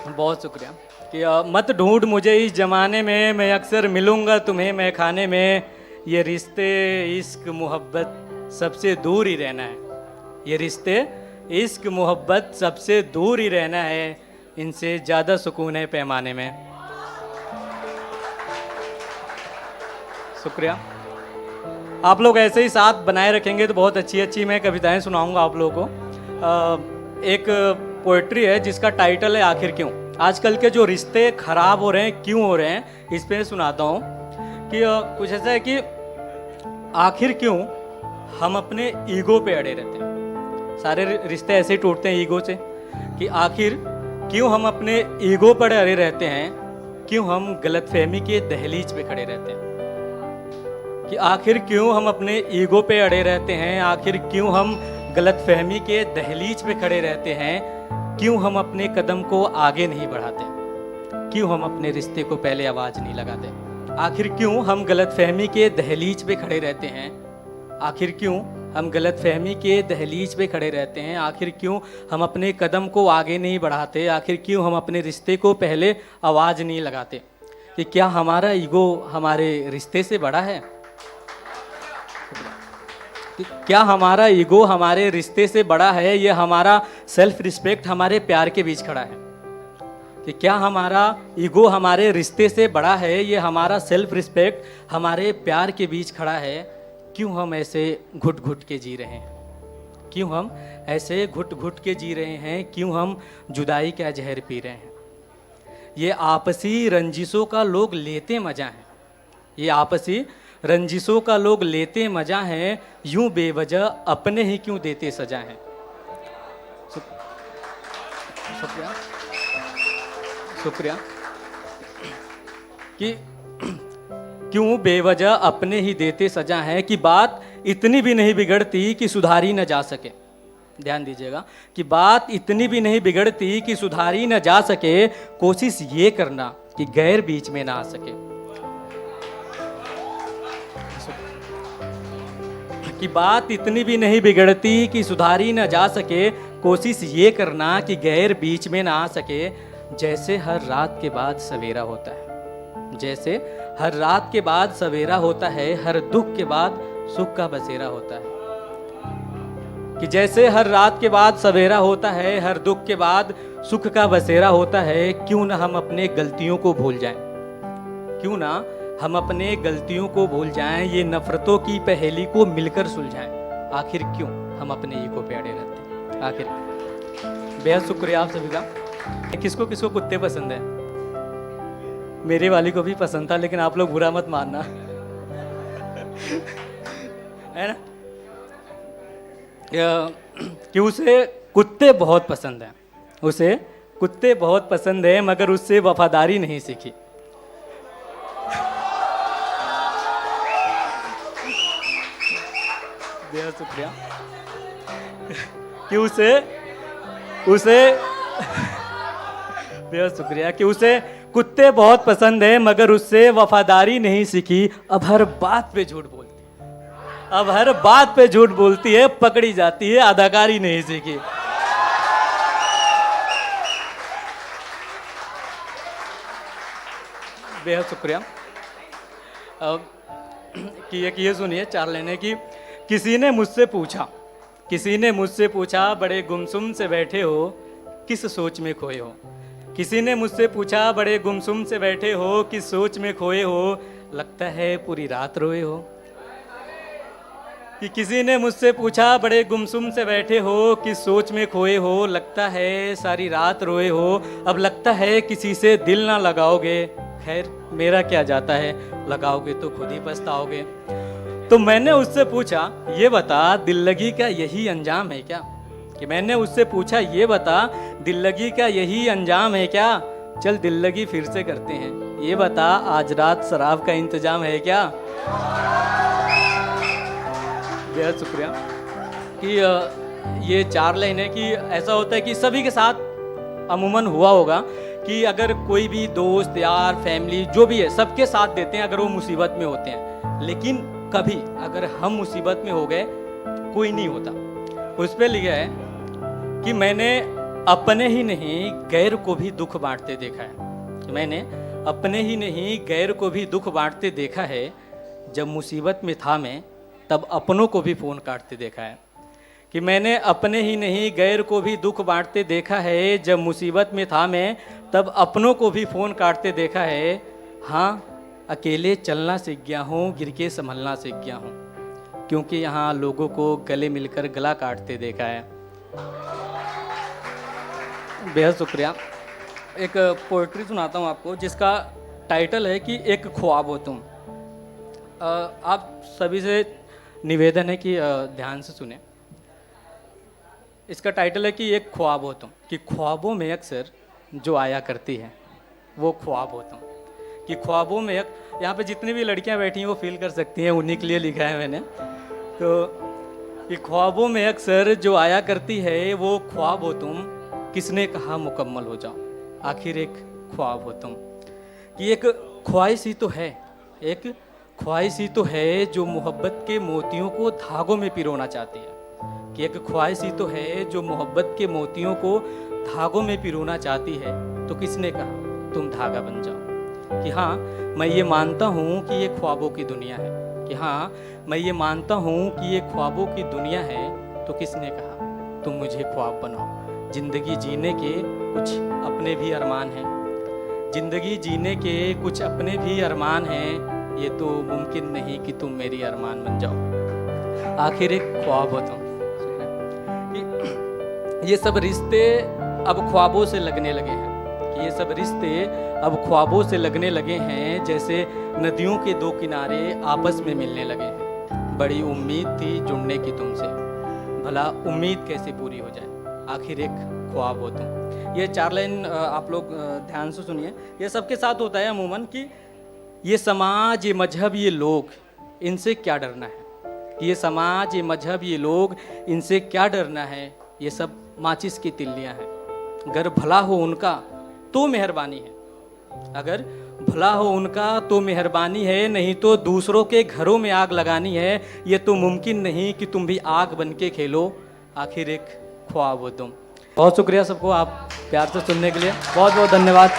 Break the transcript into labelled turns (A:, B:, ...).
A: बहुत शुक्रिया कि मत ढूंढ मुझे इस ज़माने में, मैं अक्सर मिलूंगा तुम्हें मैं खाने में। ये रिश्ते इश्क मोहब्बत सबसे दूर ही रहना है। ये रिश्ते इश्क मोहब्बत सबसे दूर ही रहना है, इनसे ज़्यादा सुकून है पैमाने में। शुक्रिया। आप लोग ऐसे ही साथ बनाए रखेंगे तो बहुत अच्छी अच्छी मैं कविताएं सुनाऊंगा आप लोगों को। एक पोइट्री है जिसका टाइटल है आखिर क्यों। आजकल के जो रिश्ते खराब हो रहे हैं क्यों हो रहे हैं, इस पे सुनाता हूँ कि कुछ ऐसा है कि आखिर क्यों हम अपने ईगो पे अड़े रहते हैं। सारे रिश्ते ऐसे ही टूटते हैं ईगो से कि आखिर क्यों हम अपने ईगो पर अड़े रहते हैं, क्यों हम गलतफहमी के दहलीज पे खड़े रहते हैं, कि आखिर क्यों हम अपने ईगो पे अड़े रहते हैं, आखिर क्यों हम गलतफहमी के दहलीज पे खड़े रहते हैं, क्यों हम अपने कदम को आगे नहीं बढ़ाते, क्यों हम अपने रिश्ते को पहले आवाज नहीं लगाते, आखिर क्यों हम गलतफहमी के दहलीज पे खड़े रहते हैं, आखिर क्यों हम गलतफहमी के दहलीज पे खड़े रहते हैं, आखिर क्यों हम अपने कदम को आगे नहीं बढ़ाते, आखिर क्यों हम अपने रिश्ते को पहले आवाज नहीं लगाते। कि क्या हमारा ईगो हमारे रिश्ते से बड़ा है? क्या हमारा ईगो हमारे रिश्ते से बड़ा है? ये हमारा सेल्फ रिस्पेक्ट हमारे प्यार के बीच खड़ा है। कि क्या हमारा ईगो हमारे रिश्ते से बड़ा है? ये हमारा सेल्फ रिस्पेक्ट हमारे प्यार के बीच खड़ा है। क्यों हम ऐसे घुट घुट के जी रहे हैं? क्यों हम ऐसे घुट घुट के जी रहे हैं? क्यों हम जुदाई का जहर पी रहे हैं? ये आपसी रंजिशों का लोग लेते मजा है, ये आपसी रंजिशों का लोग लेते मजा है, यूं बेवजह अपने ही क्यों देते सजा है। शुक्रिया शुक्रिया कि क्यों बेवजह अपने ही देते सजा है, कि बात इतनी भी नहीं बिगड़ती कि सुधारी न जा सके। ध्यान दीजिएगा कि बात इतनी भी नहीं बिगड़ती कि सुधारी न जा सके, कोशिश ये करना कि गैर बीच में ना आ सके। कि बात इतनी भी नहीं बिगड़ती कि सुधारी न जा सके, कोशिश ये करना कि गैर बीच में ना आ सके। जैसे हर रात के बाद सवेरा होता है, जैसे हर रात के बाद सवेरा होता है, हर दुख के बाद सुख का बसेरा होता है। कि जैसे हर रात के बाद सवेरा होता है, हर दुख के बाद सुख का बसेरा होता है। क्यों ना हम अपने गलतियों को भूल जाएं, क्यों ना हम अपने गलतियों को भूल जाएं, ये नफरतों की पहेली को मिलकर सुलझाएं। आखिर क्यों हम अपने ईगो पे अड़े रहते हैं? आखिर बेहद शुक्रिया आप सभी का। किसको किसको कुत्ते पसंद है? मेरे वाली को भी पसंद था, लेकिन आप लोग बुरा मत मानना है ना। कि उसे कुत्ते बहुत पसंद हैं, उसे कुत्ते बहुत पसंद है, मगर उससे वफादारी नहीं सीखी। बेहद शुक्रिया कि उसे बेहद शुक्रिया कि उसे कुत्ते बहुत पसंद है, मगर उससे वफादारी नहीं सीखी। अब हर बात पे झूठ बोलती है, अब हर बात पे झूठ बोलती है, पकड़ी जाती है, अदाकारी नहीं सीखी। बेहद शुक्रिया। कि एक ये सुनिए 4 लेने की। किसी ने मुझसे पूछा, किसी ने मुझसे पूछा, बड़े गुमसुम से बैठे हो, किस सोच में खोए हो। किसी ने मुझसे पूछा, बड़े गुमसुम से बैठे हो, किस सोच में खोए हो, लगता है पूरी रात रोए हो। कि किसी ने मुझसे पूछा, बड़े गुमसुम से बैठे हो, किस सोच में खोए हो, लगता है सारी रात रोए हो। अब लगता है किसी से दिल ना लगाओगे, खैर मेरा क्या जाता है, लगाओगे तो खुद ही पछताओगे। तो मैंने उससे पूछा, ये बता दिल लगी का यही अंजाम है क्या? कि मैंने उससे पूछा, ये बता दिल लगी का यही अंजाम है क्या? चल दिल लगी फिर से करते हैं, ये बता आज रात शराब का इंतजाम है क्या? बेहद शुक्रिया कि ये 4 लाइनें कि ऐसा होता है कि सभी के साथ अमूमन हुआ होगा कि अगर कोई भी दोस्त यार फैमिली जो भी है सबके साथ देते हैं अगर वो मुसीबत में होते हैं, लेकिन कभी अगर हम मुसीबत में हो गए कोई नहीं होता। उस पर लिखा है कि मैंने अपने ही नहीं गैर को भी दुख बांटते देखा है। मैंने अपने ही नहीं गैर को भी दुख बांटते देखा है। जब मुसीबत में था मैं तब अपनों को भी फ़ोन काटते देखा है। कि मैंने अपने ही नहीं गैर को भी दुख बांटते देखा है। जब मुसीबत में था मैं तब अपनों को भी फ़ोन काटते देखा है। हाँ, अकेले चलना सीख गया हूँ, गिर के संभलना सीख गया हूँ, क्योंकि यहाँ लोगों को गले मिलकर गला काटते देखा है। बेहद शुक्रिया। एक पोइट्री सुनाता हूँ आपको जिसका टाइटल है कि एक ख्वाब हो तुम। आप सभी से निवेदन है कि ध्यान से सुने। इसका टाइटल है कि एक ख्वाब हो तुम। कि ख्वाबों में अक्सर जो आया करती है वो ख्वाब हो तुम। कि ख्वाबों में यहाँ पे जितनी भी लड़कियाँ बैठी हैं वो फील कर सकती हैं, उन्हीं के लिए लिखा है मैंने। तो कि ख्वाबों में अक्सर जो आया करती है वो ख्वाब हो तुम। किसने कहा मुकम्मल हो जाओ, आखिर एक ख्वाब हो तुम। कि एक ख्वाहिश ही तो है, एक ख्वाहिश ही तो है जो मोहब्बत के मोतियों को धागों में पिरोना चाहती है। कि एक ख्वाहिश ही तो है जो मोहब्बत के मोतियों को धागों में पिरोना चाहती है। तो किसने कहा तुम धागा बन जाओ। कि हाँ, मैं ये मानता हूँ कि ये ख्वाबों की दुनिया है। कि हाँ, मैं ये मानता हूँ कि ये ख्वाबों की दुनिया है। तो किसने कहा तुम मुझे ख्वाब बनाओ। जिंदगी जीने के कुछ अपने भी अरमान हैं। जिंदगी जीने के कुछ अपने भी अरमान हैं। ये तो मुमकिन नहीं कि तुम मेरी अरमान बन जाओ, आखिर एक ख्वाब हो तुम। ये सब रिश्ते अब ख्वाबों से लगने लगे हैं। कि ये सब रिश्ते अब ख्वाबों से लगने लगे हैं, जैसे नदियों के दो किनारे आपस में मिलने लगे हैं। बड़ी उम्मीद थी जुड़ने की तुमसे, भला उम्मीद कैसे पूरी हो जाए, आखिर एक ख्वाब हो तुम। ये 4 लाइन आप लोग ध्यान से सुनिए। ये सबके साथ होता है अमूमन कि ये समाज, ये मजहब, ये लोग, इनसे क्या डरना है। कि ये समाज, ये मजहब, ये लोग, इनसे क्या डरना है। ये सब माचिस की तिल्लियाँ हैं। अगर भला हो उनका तो मेहरबानी है, अगर भला हो उनका तो मेहरबानी है, नहीं तो दूसरों के घरों में आग लगानी है। ये तो मुमकिन नहीं कि तुम भी आग बन के खेलो, आखिर एक ख्वाब हो तुम। बहुत शुक्रिया सबको आप प्यार से सुनने के लिए। बहुत बहुत धन्यवाद।